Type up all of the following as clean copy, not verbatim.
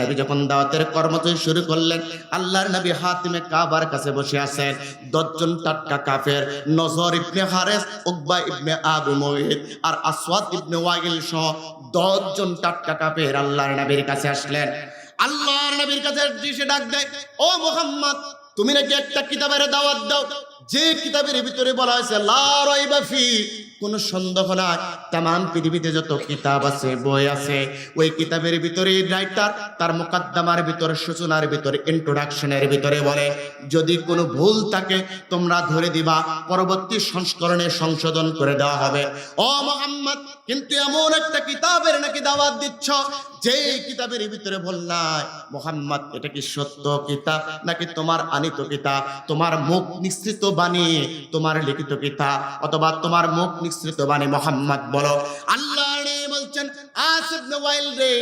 নবী যখন দাওয়াতের কর্মসূচি শুরু করলেন, আল্লাহর নবী হাতিমে কাবার কাছে বসে আছেন। 10 জন টাটকা কাফের, নজর ইবনে হারেস, উকবা ইবনে আবু মুয়িত আর আসওয়াদ ইবনে ওয়াইল সহ 10 জন টাটকা কাফের আল্লাহর নবীর কাছে আসলেন। আল্লাহর নবীর কাছে এসে ডাক দেয়, ও মুহাম্মদ, তুমি নাকি একটা কিতাবের দাওয়াত দাও, যে কিতাবের ভিতরে বলা হয়েছে লা রাইবা ফি, কোনো সন্দেহ নাই, তামাম পৃথিবীতে যত কিতাব আছে, বই আছে, ওই কিতাবের ভিতরে রাইটার তার মুকাদ্দমার ভিতরে, সূচনার ভিতরে, ইন্ট্রোডাকশনের ভিতরে বলে যদি কোনো ভুল থাকে তোমরা ধরে দিবা, পরবর্তী সংস্করণে সংশোধন করে দেওয়া হবে। ও মুহাম্মদ, কিন্তু এমন একটা কিতাবের নাকি দাওয়াত দিচ্ছ যে কিতাবের ভিতরে বল নাই, মুহাম্মদ এটা কি সত্য কিতাব নাকি তোমার আনিত কিতাব, তোমার মুখ নিঃসৃত বাণী, তোমার লিখিত কিতাব, অথবা তোমার মুখ নিঃসৃত বাণী? মুহাম্মদ বলো। আল্লাহ বলছেন, আসিফ নওয়াইল রে,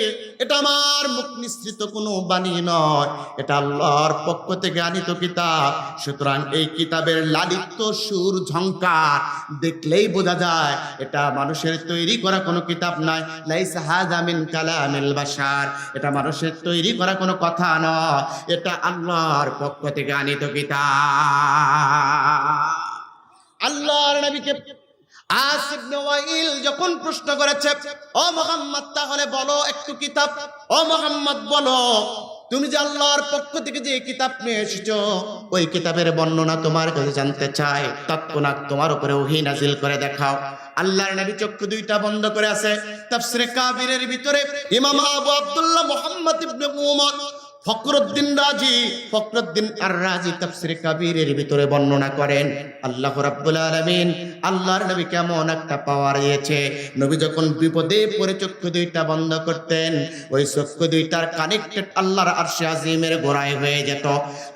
এটা আমার মুখ নিঃসৃত কোনো বাণী নয়, এটা আল্লাহর পক্ষ থেকে আনিত কিতাব। সুতরাং এই কিতাবের লালিত্য সুর ঝংকার দেখলেই বোঝা যায় এটা মানুষের তৈরি করা কোনো কিতাব নয়। লাইসা হাযা মিন কালামিল বাশার, এটা মানুষের তৈরি করা কোনো কথা নয়, এটা আল্লাহর পক্ষ থেকে আনিত কিতাব। আল্লাহর নবীকে আসিফ নওয়াইল যখন প্রশ্ন করেছে, ও মুহাম্মদ তাহলে বলো একটু কিতাব, ও মুহাম্মদ বলো তুমি যে আল্লাহর পক্ষ থেকে যে কিতাব নিয়ে এসেছো, ওই কিতাবের বর্ণনা তোমার কাছে জানতে চাই, তৎক্ষণাৎ তোমার উপরে ওহী নাজিল করে দেখাও। আল্লাহর নবী চক্ষু দুইটা বন্ধ করে আছে। তাফসীরে কাবিরের ভিতরে ইমাম আবু আব্দুল্লাহ মুহাম্মদ ইবনে উমর ফখরুদ্দিন রাজি, ফখরুদ্দিন আর রাজি তাফসীরে কাবিরের ভিতরে বর্ণনা করেন, আল্লাহ রাব্বুল আলামিন আল্লাহর নবী কেমন একটা পাওয়ার দিয়েছে। নবী যখন বিপদে পড়ে চক্ষু দুইটা বন্ধ করতেন, ওই চক্ষু দুইটার কানেক্টেড আল্লাহর আরশে আজিমের গোড়ায় হয়ে যেত।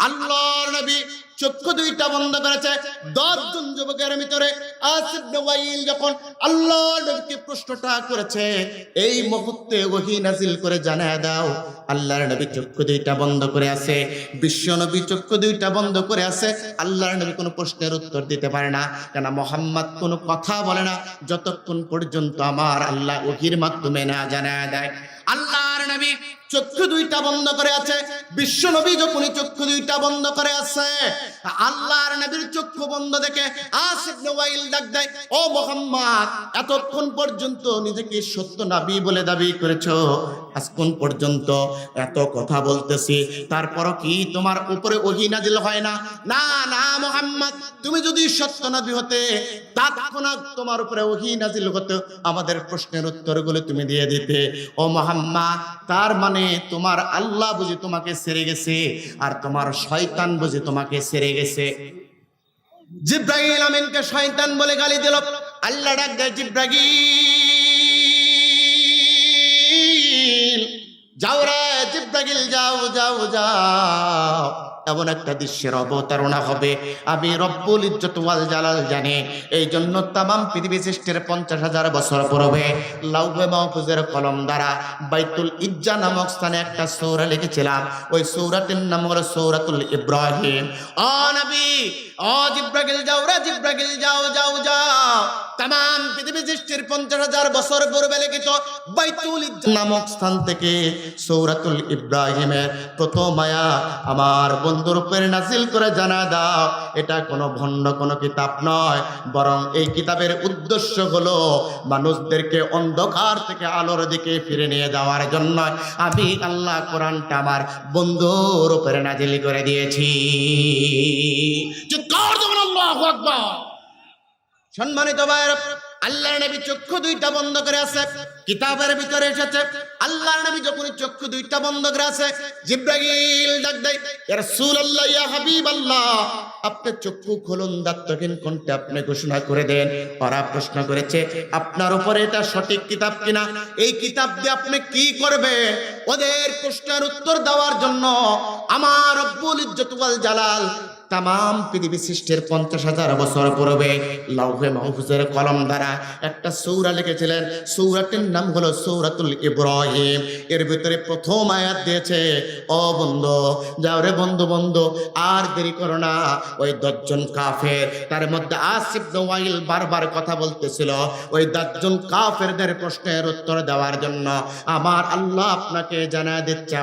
আল্লাহর নবী চক্ষু দুইটা বন্ধ করেছে। 10 জন যুবকের ভিতরে আসিফ নওয়াইল যখন আল্লাহর নবীকে প্রশ্নটা করেছে, এই মুহূর্তে ওহী নাজিল করে জানায় দাও। আল্লাহর নবী চক্ষু দুইটা বন্ধ করে আছে, বিশ্ব নবী চক্ষু দুইটা বন্ধ করে আছে। আল্লাহর নবী কোনো প্রশ্নের উত্তর দিতে পারে না, কেন মুহাম্মদ কোনো কথা বলে না যতক্ষণ পর্যন্ত আমার আল্লাহ ওহীর মাধ্যমে না জানায় দেয়। আল্লাহর নবী চক্ষু দুইটা বন্ধ করে আছে। বিশ্ব নবী যখনই চক্ষু দুইটা বন্ধ করে আছে, আল্লাহর নবীর চক্ষু বন্ধ দেখে আসিফ নওয়াইল ডাক দেয়, ও মুহাম্মদ, এতক্ষণ পর্যন্ত নিজেকে সত্য নবী বলে দাবি করেছো, আজক্ষণ পর্যন্ত এত কথা বলতেছি, তারপরও কি তোমার উপরে ওহী নাজিল হয় না? না না মুহাম্মদ, তুমি যদি সত্য নবী হতে তৎক্ষণাৎ তোমার উপরে ওহী নাজিল হতো, আমাদের প্রশ্নের উত্তরগুলো তুমি দিয়ে দিতে। ও মুহাম্মদ, তার মানে তোমার আল্লাহ বুঝি তোমাকে ছেড়ে গেছে, আর তোমার শয়তান বুঝি তোমাকে ছেড়ে গেছে। জিবরাইল আমিনকে শয়তান বলে গালি দিল। আল্লাহ ডাক দেয়, জিবরাইল যাও রে, জিবরাইল যাও যাও যাও, এমন একটা দৃশ্যের অবতারণা হবে আমি রব্বুল ইজ্জত ওয়াল জালাল জানি। এই জন্য তামাম পৃথিবী সৃষ্টির 50,000 বছর পূর্বে লাউহে মাহফুজের কলম দ্বারা বাইতুল ইজ্জা নামক স্থানে একটা সূরা লিখেছিলাম। ওই সূরাটির নাম হলো সূরাতুল ইব্রাহিম। ও নবী, ও জিবরাইল যাও রে, জিবরাইল যাও যাও যাও, তামাম পৃথিবী সৃষ্টির 50,000 বছর পূর্বে লিখিত বাইতুল ইজ্জা নামক স্থান থেকে সূরাতুল ইব্রাহিমের প্রথম আয়াত আমার বন্ধুর উপরে নাজিল করে জানা দাও। এটা কোনো ভণ্ড কোনো কিতাব নয়, বরং এই কিতাবের উদ্দেশ্য হলো মানুষদেরকে অন্ধকার থেকে আলোর দিকে ফিরে নিয়ে যাওয়ার জন্য আমি আল্লাহ কোরআনটা আমার বন্ধুর উপরে নাজিল করে দিয়েছি। আল্লাহু আকবার। সম্মানিত ভাইরা, আল্লাহর নবী চক্ষু দুইটা বন্ধ করে আছে, কিতাবের ভিতরে এসেছে আল্লাহর নবী যখন চক্ষু দুইটা বন্ধ করে আছে, জিবরাইল ডাক দেয়, ইয়া রাসূলুল্লাহ, ইয়া হাবিবাল্লাহ, আপনি চক্ষু খুলুন, দাত্তহীন কণ্ঠে আপনি ঘোষণা করে দেন। ওরা প্রশ্ন করেছে, আপনার উপরে এটা সঠিক কিতাব কিনা, এই কিতাব দিয়ে আপনি কি করবেন? ওদের প্রশ্নের উত্তর দেওয়ার জন্য আমার রব্বুল ইজ্জত ওয়াল জালাল তামাম পৃথিবী সৃষ্টির 50,000 বছর পূর্বে লাউহে মাহফুজের কলম দ্বারা একটা সূরা লিখেছিলেন। সূরাটির নাম হলো সূরাতুল ইব্রাহিম। এর ভিতরে প্রথম আয়াত দিয়েছে, ও বন্ধু যাও রে বন্ধু, বন্ধু আর দেরি করো না। ওই 10 জন কাফের, তার মধ্যে আসিফ নওয়াইল বারবার কথা বলতেছিল, ওই 10 জন কাফেরদের প্রশ্নের উত্তর দেওয়ার জন্য আমার আল্লাহ আপনাকে জানা দিচ্ছে